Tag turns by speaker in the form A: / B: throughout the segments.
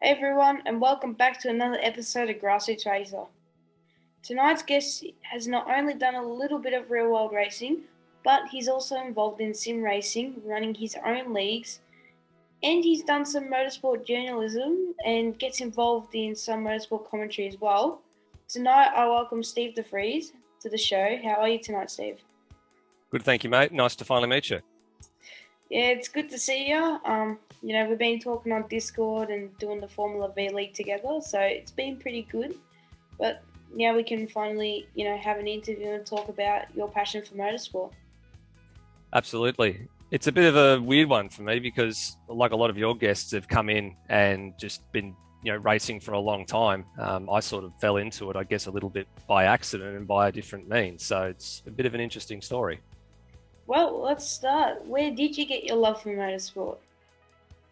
A: Hey everyone, and welcome back to another episode of Grassroots Racer. Tonight's guest has not only done a little bit of real world racing, but he's also involved in sim racing, running his own leagues, and he's done some motorsport journalism and gets involved in some motorsport commentary as well. Tonight I welcome Steve Devries to the show. How are you tonight, Steve?
B: Good, thank you, mate. Nice to finally meet you.
A: Yeah, it's good to see you. We've been talking on Discord and doing the Formula V League together, so it's been pretty good. But now we can finally, have an interview and talk about your passion for motorsport.
B: Absolutely. It's a bit of a weird one for me because, like a lot of your guests have come in and just been, racing for a long time. I sort of fell into it, I guess, a little bit by accident and by a different means. So it's a bit of an interesting story.
A: Well, let's start. Where did you get your love for motorsport?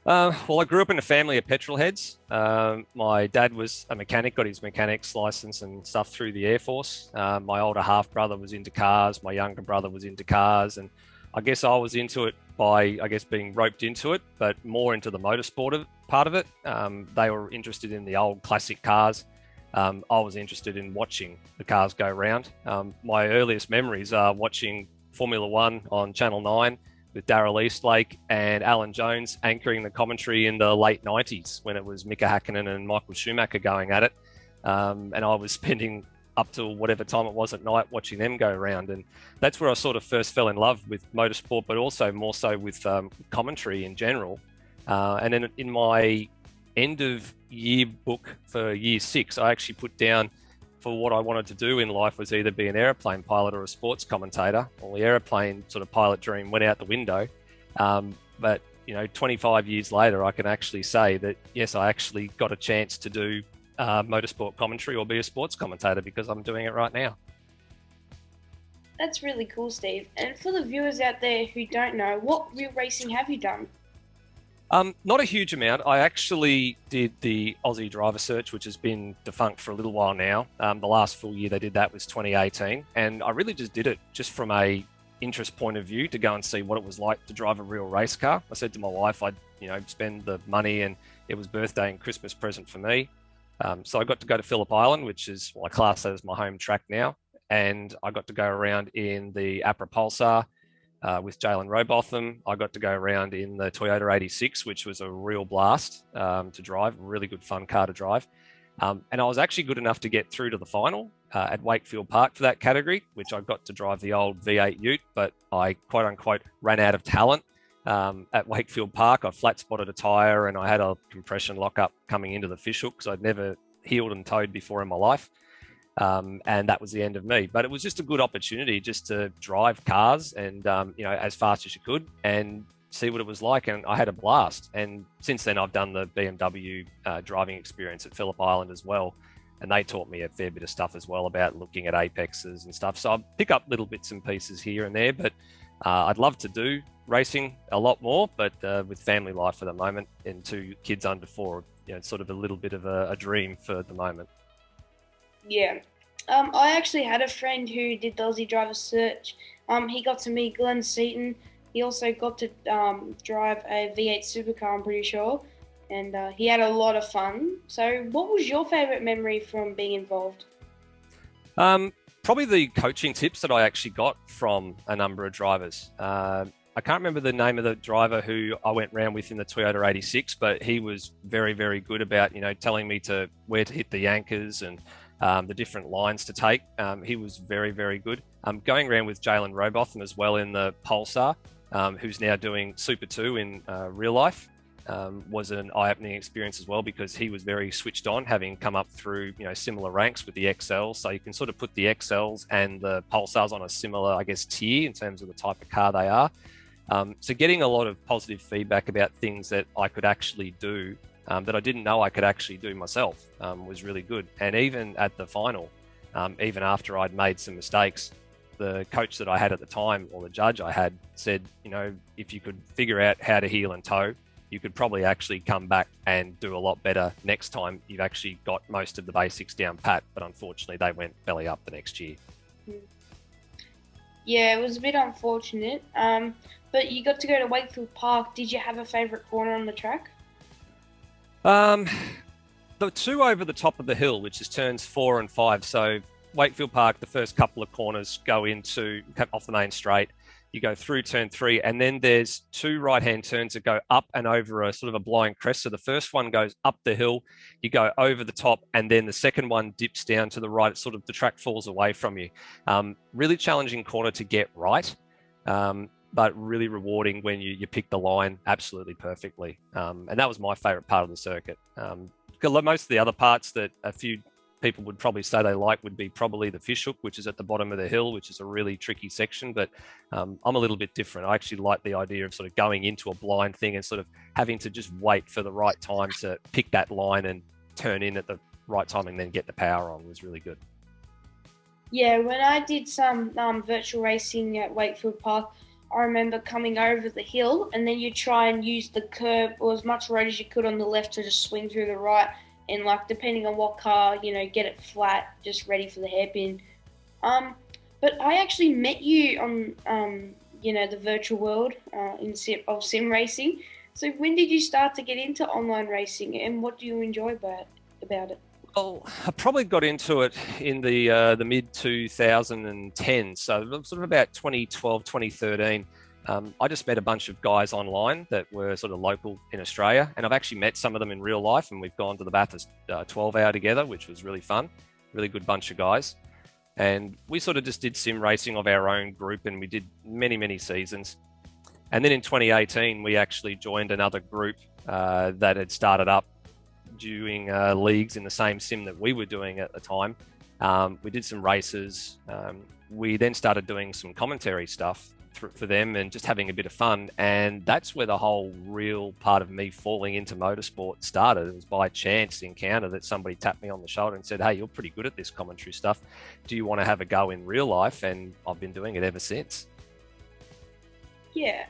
B: Well, I grew up in a family of petrol heads. My dad was a mechanic, got his mechanic's license and stuff through the Air Force. My older half brother was into cars. My younger brother was into cars. And I guess I was into it by, being roped into it, but more into the motorsport part of it. They were interested in the old classic cars. I was interested in watching the cars go around. My earliest memories are watching Formula One on Channel 9 with Daryl Eastlake and Alan Jones anchoring the commentary in the late 90s when it was Mika Hakkinen and Michael Schumacher going at it. And I was spending up till whatever time it was at night watching them go around. And that's where I sort of first fell in love with motorsport, but also more so with commentary in general. And then in my end of year book for year 6, I actually put down for what I wanted to do in life was either be an aeroplane pilot or a sports commentator. Well, the aeroplane sort of pilot dream went out the window. But 25 years later, I can actually say that, yes, I actually got a chance to do motorsport commentary or be a sports commentator because I'm doing it right now.
A: That's really cool, Steve. And for the viewers out there who don't know, what real racing have you done?
B: Not a huge amount. I actually did the Aussie Driver Search, which has been defunct for a little while now. The last full year they did that was 2018. And I really just did it just from a interest point of view to go and see what it was like to drive a real race car. I said to my wife, I'd, spend the money, and it was birthday and Christmas present for me. So I got to go to Phillip Island, which is, I class that as my home track now. And I got to go around in the APRA Pulsar with Jalen Robotham. I got to go around in the Toyota 86, which was a real blast to drive, really good fun car to drive. And I was actually good enough to get through to the final at Wakefield Park for that category, which I got to drive the old V8 Ute, but I quote unquote ran out of talent at Wakefield Park. I flat spotted a tyre and I had a compression lockup coming into the fishhook because I'd never heeled and towed before in my life. And that was the end of me. But it was just a good opportunity just to drive cars and, as fast as you could and see what it was like. And I had a blast. And since then, I've done the BMW driving experience at Phillip Island as well. And they taught me a fair bit of stuff as well about looking at apexes and stuff. So I pick up little bits and pieces here and there. But I'd love to do racing a lot more. But with family life at the moment and 2 kids under 4, it's sort of a little bit of a dream for the moment.
A: Yeah. I actually had a friend who did the Aussie Driver Search. He got to meet Glenn Seaton. He also got to drive a V8 supercar, I'm pretty sure. And he had a lot of fun. So what was your favourite memory from being involved?
B: Probably the coaching tips that I actually got from a number of drivers. I can't remember the name of the driver who I went round with in the Toyota 86, but he was very, very good about, telling me where to hit the anchors and the different lines to take. He was very, very good. Going around with Jalen Robotham as well in the Pulsar, who's now doing Super 2 in real life, was an eye-opening experience as well because he was very switched on, having come up through similar ranks with the XLs. So you can sort of put the XLs and the Pulsars on a similar, tier in terms of the type of car they are. So getting a lot of positive feedback about things that I could actually do that I didn't know I could actually do myself was really good. And even at the final, even after I'd made some mistakes, the coach that I had at the time, or the judge I had, said, if you could figure out how to heel and tow, you could probably actually come back and do a lot better next time. You've actually got most of the basics down pat, but unfortunately they went belly up the next year.
A: Yeah, it was a bit unfortunate. But you got to go to Wakefield Park. Did you have a favourite corner on the track?
B: The two over the top of the hill, which is turns 4 and 5. So Wakefield Park, the first couple of corners go into off the main straight. You go through turn 3, and then there's 2 right-hand turns that go up and over a sort of a blind crest. So the first one goes up the hill, you go over the top, and then the second one dips down to the right. It's sort of the track falls away from you. Really challenging corner to get right, but really rewarding when you pick the line absolutely perfectly. And that was my favourite part of the circuit. Most of the other parts that a few people would probably say they like would be probably the fishhook, which is at the bottom of the hill, which is a really tricky section. But I'm a little bit different. I actually like the idea of sort of going into a blind thing and sort of having to just wait for the right time to pick that line and turn in at the right time and then get the power on. Was really good.
A: Yeah, when I did some virtual racing at Wakefield Park, I remember coming over the hill and then you try and use the curb or as much road as you could on the left to just swing through the right. And like, depending on what car, get it flat, just ready for the hairpin. But I actually met you on, the virtual world of sim racing. So when did you start to get into online racing, and what do you enjoy about it?
B: Well, I probably got into it in the mid 2010s, so sort of about 2012, 2013. I just met a bunch of guys online that were sort of local in Australia, and I've actually met some of them in real life, and we've gone to the Bathurst 12 hour together, which was really fun. Really good bunch of guys. And we sort of just did sim racing of our own group, and we did many, many seasons. And then in 2018, we actually joined another group that had started up doing leagues in the same sim that we were doing at the time. We did some races. We then started doing some commentary stuff for them and just having a bit of fun. And that's where the whole real part of me falling into motorsport started. It was by chance encounter that somebody tapped me on the shoulder and said, "Hey, you're pretty good at this commentary stuff. Do you want to have a go in real life?" And I've been doing it ever since.
A: Yeah.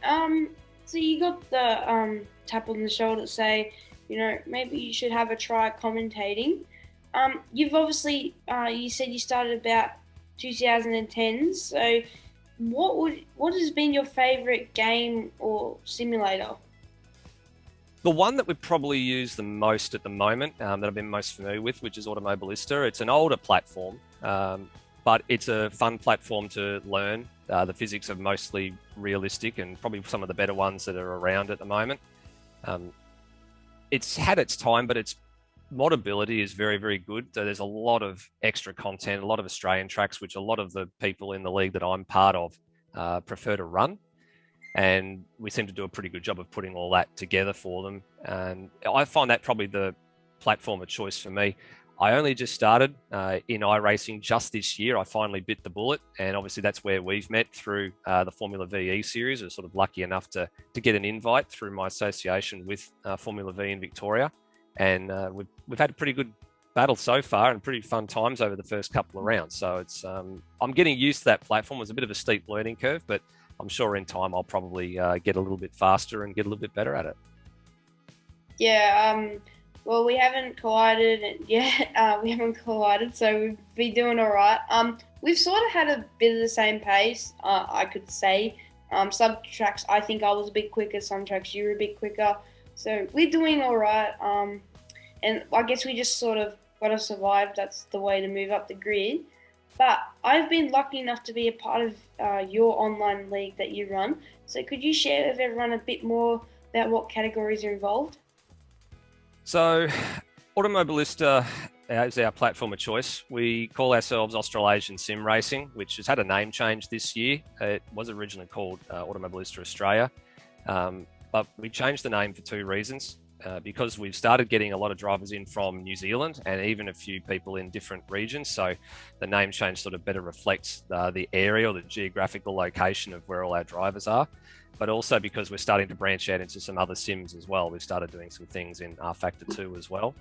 A: So you got the tap on the shoulder to say, maybe you should have a try at commentating. You've obviously, you said you started about 2010s. So what has been your favorite game or simulator?
B: The one that we probably use the most at the moment, that I've been most familiar with, which is 𝘠𝘕𝘴𝘳𝘢𝑡𝑎. It's an older platform, but it's a fun platform to learn. The physics are mostly realistic and probably some of the better ones that are around at the moment. It's had its time, but its modability is very, very good. So there's a lot of extra content, a lot of Australian tracks, which a lot of the people in the league that I'm part of prefer to run. And we seem to do a pretty good job of putting all that together for them. And I find that probably the platform of choice for me. I only just started in iRacing just this year. I finally bit the bullet, and obviously that's where we've met through the Formula VE series. I was sort of lucky enough to get an invite through my association with Formula V in Victoria, and we've had a pretty good battle so far and pretty fun times over the first couple of rounds. So it's I'm getting used to that platform. It was a bit of a steep learning curve, but I'm sure in time I'll probably get a little bit faster and get a little bit better at it.
A: Yeah. Well, we haven't collided yet. We haven't collided, so we've been doing all right. We've sort of had a bit of the same pace, I could say. Some tracks, I think I was a bit quicker. Some tracks, you were a bit quicker. So we're doing all right. And I guess we just sort of got to survive. That's the way to move up the grid. But I've been lucky enough to be a part of your online league that you run. So could you share with everyone a bit more about what categories are involved?
B: So 𝘠𝘕𝘴𝘳𝘢𝘡𝑎 is our platform of choice. We call ourselves Australasian Sim Racing, which has had a name change this year. It was originally called 𝘠𝘕𝘴𝘳𝘢𝘡𝑎 Australia, but we changed the name for two reasons. Because we've started getting a lot of drivers in from New Zealand and even a few people in different regions. So the name change sort of better reflects the area or the geographical location of where all our drivers are. But also because we're starting to branch out into some other sims as well. We've started doing some things in rFactor 2 as well.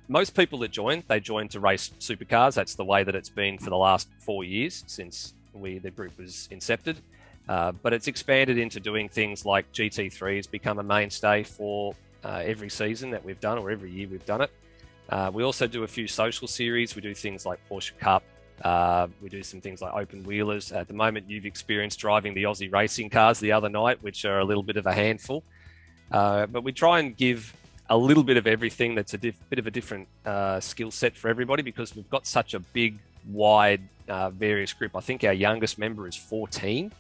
B: Most people that join, they join to race supercars. That's the way that it's been for the last 4 years since the group was incepted. But it's expanded into doing things like GT3 has become a mainstay for every season that we've done, or every year we've done it. We also do a few social series. We do things like Porsche Cup. We do some things like open wheelers. At the moment, you've experienced driving the Aussie racing cars the other night, which are a little bit of a handful. But we try and give a little bit of everything. That's a bit of a different skill set for everybody, because we've got such a big, wide, various group. I think our youngest member is 14.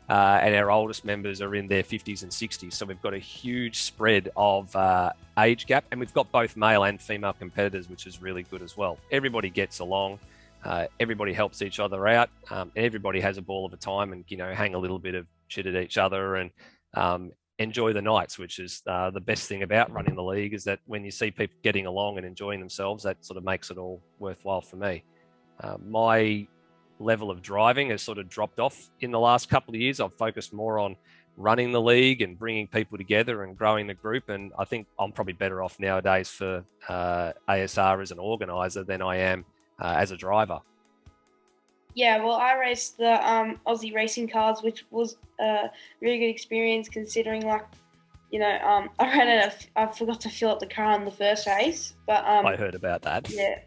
B: And our oldest members are in their 50s and 60s. So we've got a huge spread of age gap, and we've got both male and female competitors, which is really good as well. Everybody gets along, everybody helps each other out, and everybody has a ball of a time, and, you know, hang a little bit of shit at each other, and enjoy the nights, which is the best thing about running the league, is that when you see people getting along and enjoying themselves, that sort of makes it all worthwhile for me. My level of driving has sort of dropped off in the last couple of years. I've focused more on running the league and bringing people together and growing the group. And I think I'm probably better off nowadays for ASR as an organizer than I am as a driver.
A: Yeah, well, I raced the Aussie racing cars, which was a really good experience, considering, like, you know, I forgot to fill up the car in the first race, but
B: I heard about that.
A: Yeah.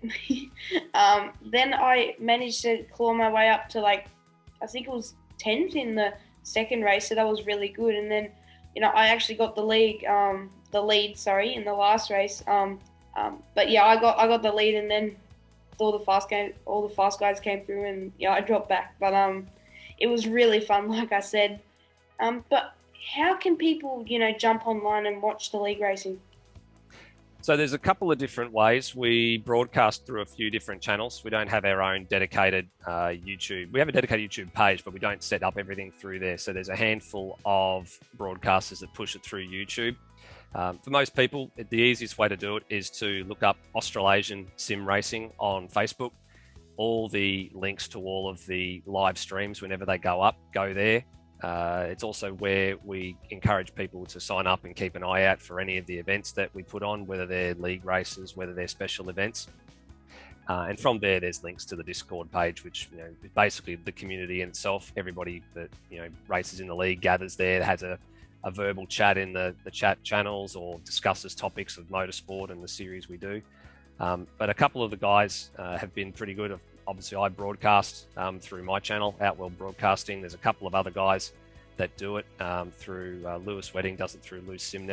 A: Then I managed to claw my way up to, like, I think it was 10th in the second race, so that was really good. And then, you know, I actually got the lead, in the last race. But yeah, I got the lead, and then all the fast guys came through, and yeah, I dropped back. But it was really fun, like I said. But how can people, you know, jump online and watch the league racing?
B: So there's a couple of different ways. We broadcast through a few different channels. We don't have our own dedicated YouTube. We have a dedicated YouTube page, but we don't set up everything through there. So there's a handful of broadcasters that push it through YouTube. For most people, the easiest way to do it is to look up Australasian Sim Racing on Facebook. All the links to all of the live streams, whenever they go up, go there. It's also where we encourage people to sign up and keep an eye out for any of the events that we put on, whether they're league races, whether they're special events. And from there, there's links to the Discord page, which, you know, is basically the community in itself. Everybody that, you know, races in the league gathers there, has a verbal chat in the chat channels, or discusses topics of motorsport and the series we do. But a couple of the guys have been pretty good. Obviously, I broadcast through my channel, Outworld Broadcasting. There's a couple of other guys that do it through Lewis Wedding, does it through Loose Sim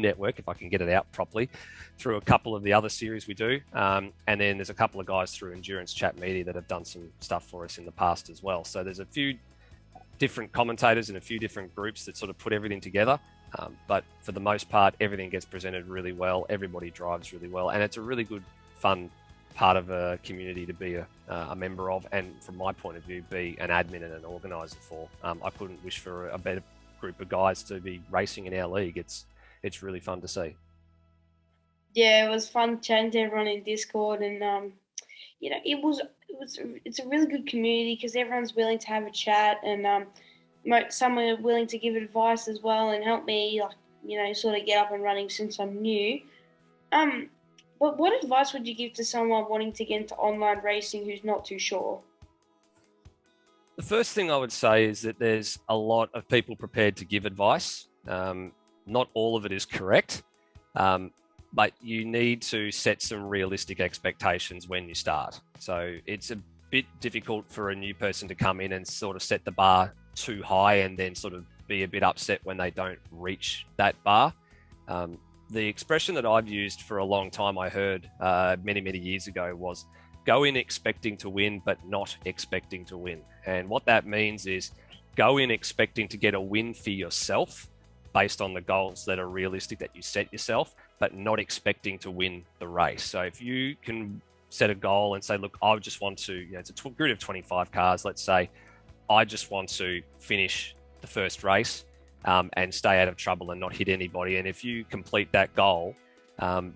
B: Network, if I can get it out properly, through a couple of the other series we do. And then there's a couple of guys through Endurance Chat Media that have done some stuff for us in the past as well. So there's a few different commentators and a few different groups that sort of put everything together. But for the most part, everything gets presented really well. Everybody drives really well. And it's a really good, fun part of a community to be a member of, and from my point of view, be an admin and an organizer for. I couldn't wish for a better group of guys to be racing in our league. It's really fun to see.
A: Yeah, it was fun chatting to everyone in Discord, and you know, it's a really good community because everyone's willing to have a chat, and some are willing to give advice as well and help me, like, you know, sort of get up and running since I'm new. But what advice would you give to someone wanting to get into online racing who's not too sure?
B: The first thing I would say is that there's a lot of people prepared to give advice. Not all of it is correct, but you need to set some realistic expectations when you start. So it's a bit difficult for a new person to come in and sort of set the bar too high and then sort of be a bit upset when they don't reach that bar. The expression that I've used for a long time, I heard many, many years ago, was go in expecting to win, but not expecting to win. And what that means is go in expecting to get a win for yourself based on the goals that are realistic that you set yourself, but not expecting to win the race. So if you can set a goal and say, look, I just want to, you know, it's a grid of 25 cars, let's say, I just want to finish the first race and stay out of trouble and not hit anybody. And if you complete that goal,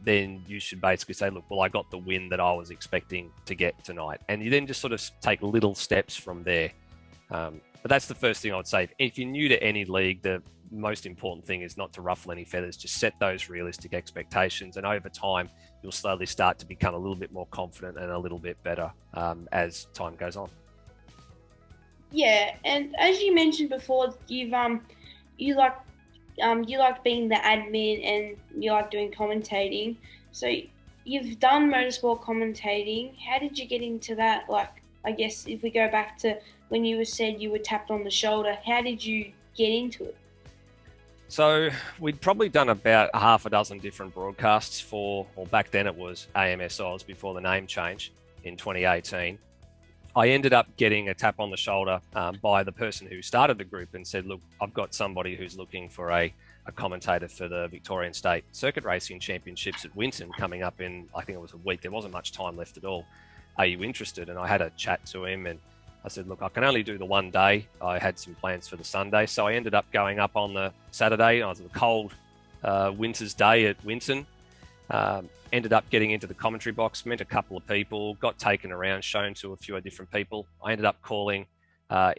B: then you should basically say, look, well, I got the win that I was expecting to get tonight. And you then just sort of take little steps from there. But that's the first thing I would say. If you're new to any league, the most important thing is not to ruffle any feathers. Just set those realistic expectations. And over time, you'll slowly start to become a little bit more confident and a little bit better as time goes on.
A: Yeah, and as you mentioned before, you like being the admin and you like doing commentating. So you've done motorsport commentating. How did you get into that? Like, I guess if we go back to when you said you were tapped on the shoulder, how did you get into it?
B: So we'd probably done about half a dozen different broadcasts for, or back then it was AMS Oz before the name change in 2018. I ended up getting a tap on the shoulder by the person who started the group and said, look, I've got somebody who's looking for a commentator for the Victorian State Circuit Racing Championships at Winton coming up in, I think it was a week. There wasn't much time left at all. Are you interested? And I had a chat to him and I said, look, I can only do the one day. I had some plans for the Sunday. So I ended up going up on the Saturday. I was a cold winter's day at Winton. Ended up getting into the commentary box, met a couple of people, got taken around, shown to a few different people. I ended up calling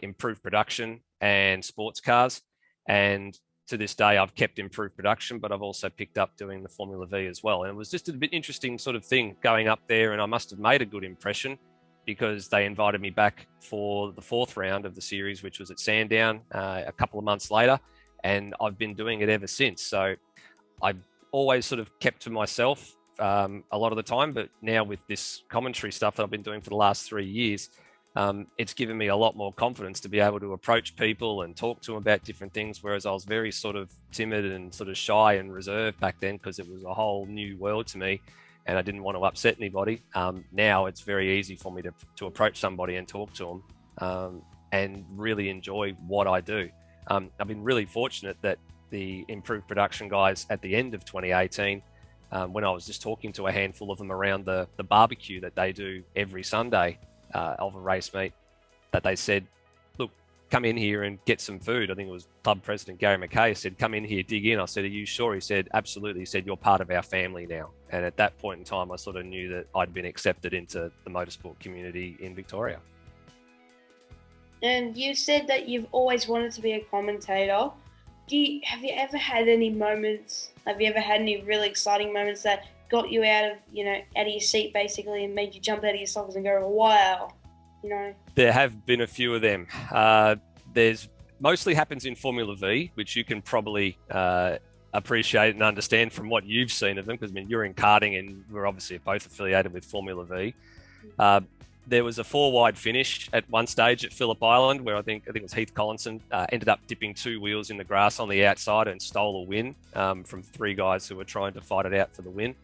B: Improved Production and Sports Cars. And to this day, I've kept Improved Production, but I've also picked up doing the Formula V as well. And it was just a bit interesting sort of thing going up there. And I must have made a good impression because they invited me back for the fourth round of the series, which was at Sandown a couple of months later. And I've been doing it ever since. So I've always sort of kept to myself a lot of the time, but now with this commentary stuff that I've been doing for the last 3 years, it's given me a lot more confidence to be able to approach people and talk to them about different things, whereas I was very sort of timid and sort of shy and reserved back then because it was a whole new world to me and I didn't want to upset anybody. Now it's very easy for me to approach somebody and talk to them and really enjoy what I do. I've been really fortunate that the Improved Production guys at the end of 2018, when I was just talking to a handful of them around the barbecue that they do every Sunday of a race meet, that they said, look, come in here and get some food. I think it was club president Gary McKay said, come in here, dig in. I said, are you sure? He said, absolutely. He said, you're part of our family now. And at that point in time, I sort of knew that I'd been accepted into the motorsport community in Victoria.
A: And you said that you've always wanted to be a commentator. Have you ever had any moments, have you ever had any really exciting moments that got you out of your seat basically and made you jump out of your sockets and go, wow,
B: There have been a few of them. There's mostly happens in Formula V, which you can probably appreciate and understand from what you've seen of them, because I mean, you're in karting and we're obviously both affiliated with Formula V. There was a 4-wide finish at one stage at Phillip Island where I think it was Heath Collinson ended up dipping 2 wheels in the grass on the outside and stole a win from 3 guys who were trying to fight it out for the win.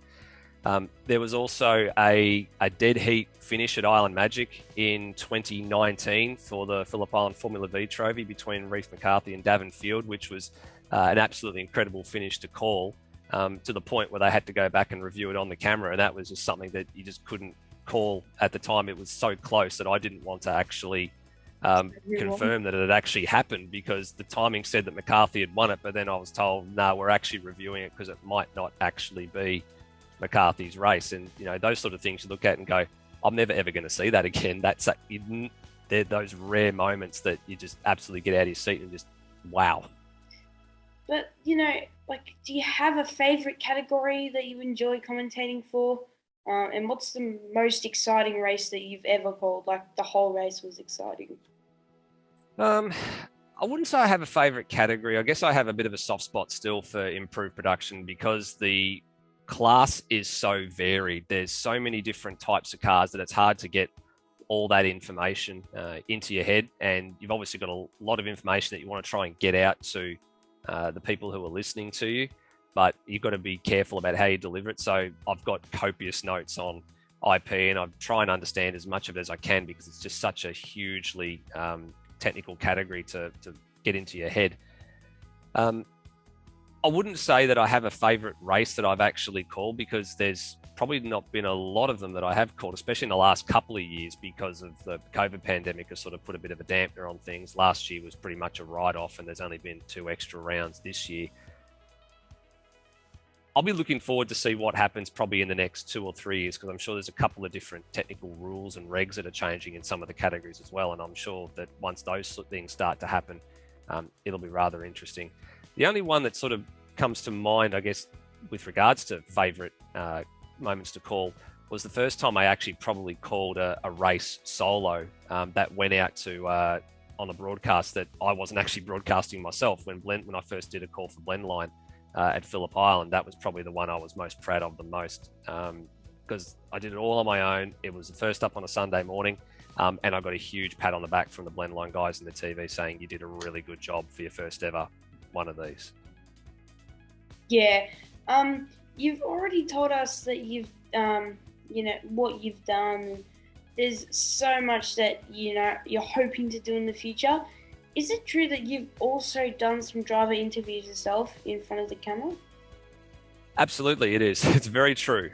B: There was also a dead heat finish at Island Magic in 2019 for the Phillip Island Formula V trophy between Reece McCarthy and Davin Field, which was an absolutely incredible finish to call, to the point where they had to go back and review it on the camera. And that was just something that you just couldn't call at the time. It was so close that I didn't want to actually confirm that it had actually happened, because the timing said that McCarthy had won it, but then I was told, no, we're actually reviewing it because it might not actually be McCarthy's race. And those sort of things you look at and go, I'm never ever going to see that again. They're those rare moments that you just absolutely get out of your seat and just wow.
A: But do you have a favorite category that you enjoy commentating for? And what's the most exciting race that you've ever called? Like the whole race was exciting.
B: I wouldn't say I have a favorite category. I guess I have a bit of a soft spot still for Improved Production because the class is so varied. There's so many different types of cars that it's hard to get all that information into your head. And you've obviously got a lot of information that you want to try and get out to the people who are listening to you, but you've got to be careful about how you deliver it. So I've got copious notes on IP and I try and understand as much of it as I can, because it's just such a hugely technical category to get into your head. I wouldn't say that I have a favorite race that I've actually called, because there's probably not been a lot of them that I have called, especially in the last couple of years, because of the COVID pandemic has sort of put a bit of a dampener on things. Last year was pretty much a write-off and there's only been 2 extra rounds this year. I'll be looking forward to see what happens probably in the next 2 or 3 years, because I'm sure there's a couple of different technical rules and regs that are changing in some of the categories as well. And I'm sure that once those things start to happen, it'll be rather interesting. The only one that sort of comes to mind, I guess, with regards to favourite moments to call, was the first time I actually probably called a race solo that went out to on a broadcast that I wasn't actually broadcasting myself. When I first did a call for Blendline at Phillip Island, that was probably the one I was most proud of the most, because I did it all on my own. It was the first up on a Sunday morning. And I got a huge pat on the back from the Blendline guys in the TV saying, you did a really good job for your first ever one of these.
A: Yeah. You've already told us that what you've done. There's so much that, you're hoping to do in the future. Is it true that you've also done some driver interviews yourself in front of the camera?
B: Absolutely, it is. It's very true.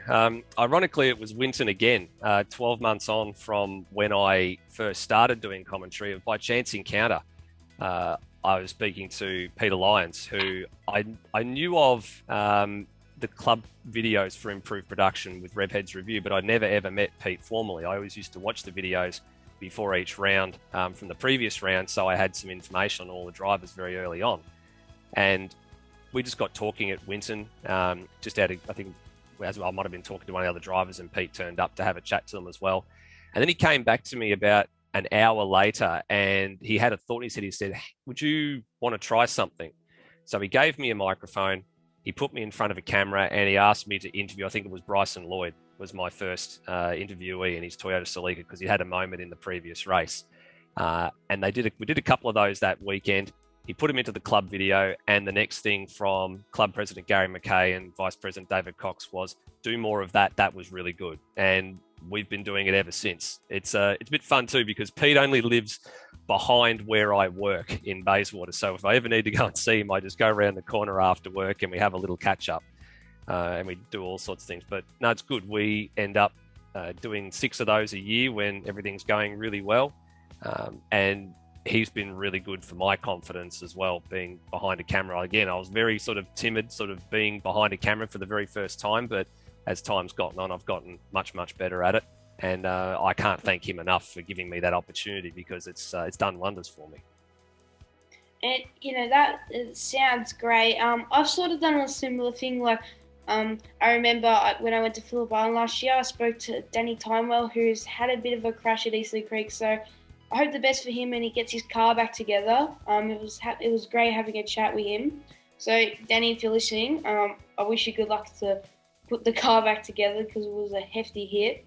B: Ironically, it was Winton again, 12 months on from when I first started doing commentary. By chance encounter, I was speaking to Peter Lyons, who I knew of the club videos for improved production with Revhead's review, but I'd never ever met Pete formally. I always used to watch the videos before each round from the previous round, so I had some information on all the drivers very early on. And we just got talking at Winton, just out of, I think, as I might have been talking to one of the other drivers, and Pete turned up to have a chat to them as well. And then he came back to me about an hour later, and he had a thought. He said, would you want to try something? So he gave me a microphone, he put me in front of a camera, and he asked me to interview, I think it was Bryson Lloyd was my first interviewee in his Toyota Celica, because he had a moment in the previous race. And we did a couple of those that weekend. He put him into the club video, and the next thing from club president Gary McKay and vice president David Cox was, do more of that. That was really good. And we've been doing it ever since. It's a bit fun too, because Pete only lives behind where I work in Bayswater. So if I ever need to go and see him, I just go around the corner after work and we have a little catch up, and we do all sorts of things. But no, it's good. We end up doing 6 of those a year when everything's going really well. And he's been really good for my confidence as well, being behind a camera. Again, I was very sort of timid, sort of being behind a camera for the very first time, but as time's gotten on, I've gotten much, much better at it. And I can't thank him enough for giving me that opportunity, because it's done wonders for me.
A: And, that it sounds great. I've sort of done a similar thing. Like, I remember when I went to Phillip Island last year, I spoke to Danny Timewell, who's had a bit of a crash at Eastleigh Creek. So I hope the best for him, and he gets his car back together. It was great having a chat with him. So Danny, if you're listening, I wish you good luck to put the car back together, because it was a hefty hit.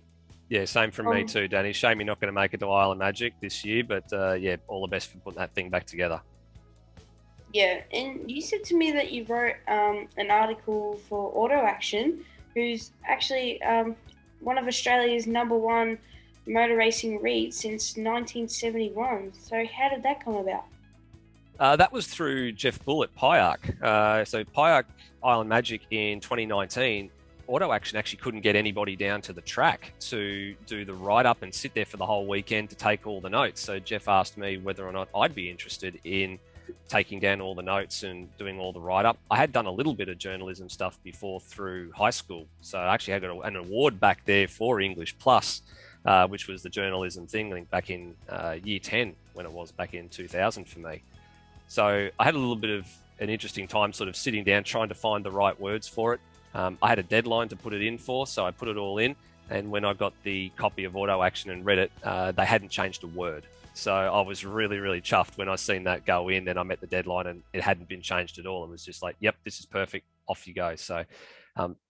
B: Yeah, same from me too, Danny. Shame you're not going to make it to Isle of Magic this year, but yeah, all the best for putting that thing back together.
A: Yeah, and you said to me that you wrote an article for Auto Action, who's actually one of Australia's #1 motor racing reads since 1971. So how did that come about?
B: That was through Jeff Bull at Pyack. So Pyack Isle of Magic in 2019, Auto Action actually couldn't get anybody down to the track to do the write-up and sit there for the whole weekend to take all the notes. So Jeff asked me whether or not I'd be interested in taking down all the notes and doing all the write-up. I had done a little bit of journalism stuff before through high school. So I actually had got an award back there for English Plus, which was the journalism thing, I think back in year 10, when it was back in 2000 for me. So I had a little bit of an interesting time sort of sitting down, trying to find the right words for it. I had a deadline to put it in for, so I put it all in. And when I got the copy of Auto Action and read it, they hadn't changed a word. So I was really, really chuffed when I seen that go in, and I met the deadline and it hadn't been changed at all. It was just like, yep, this is perfect. Off you go. So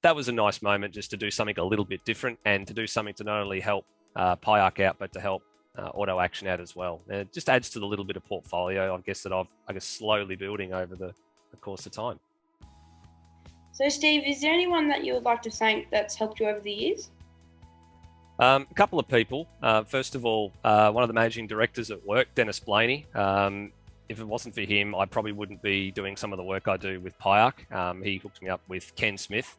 B: that was a nice moment just to do something a little bit different, and to do something to not only help Pyack out, but to help Auto Action out as well. And it just adds to the little bit of portfolio, I guess, that I've slowly building over the course of time.
A: So Steve, is there anyone that you would like to thank that's helped you over the years?
B: A couple of people. First of all, one of the managing directors at work, Dennis Blaney. If it wasn't for him, I probably wouldn't be doing some of the work I do with Pyack. He hooked me up with Ken Smith,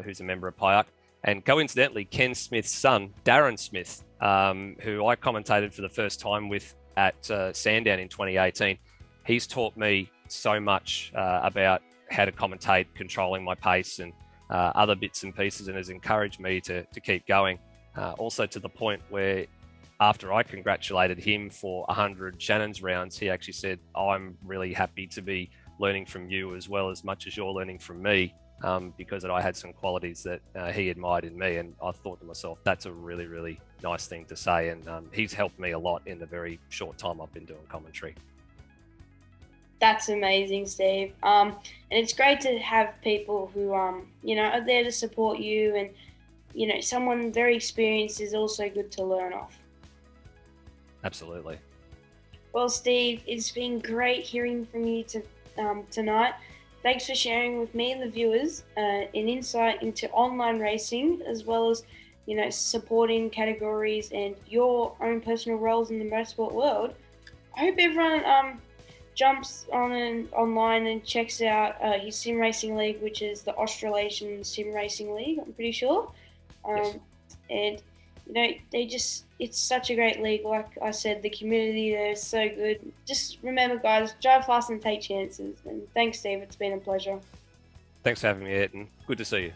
B: who's a member of Pyack. And coincidentally, Ken Smith's son, Darren Smith, who I commentated for the first time with at Sandown in 2018, he's taught me so much about how to commentate, controlling my pace and other bits and pieces, and has encouraged me to keep going. Also to the point where after I congratulated him for 100 Shannon's rounds, he actually said, I'm really happy to be learning from you as well as much as you're learning from me, because I had some qualities that he admired in me. And I thought to myself, that's a really, really nice thing to say. And he's helped me a lot in the very short time I've been doing commentary.
A: That's amazing, Steve. And it's great to have people who, are there to support you, and, someone very experienced is also good to learn off.
B: Absolutely.
A: Well, Steve, it's been great hearing from you tonight. Thanks for sharing with me and the viewers an insight into online racing, as well as, supporting categories and your own personal roles in the motorsport world. I hope everyone jumps online and checks out his sim racing league, which is the Australasian Sim Racing League, I'm pretty sure.
B: Yes.
A: And it's such a great league. Like I said, the community there is so good. Just remember, guys, drive fast and take chances. And thanks, Steve. It's been a pleasure.
B: Thanks for having me, Ed, and good to see you.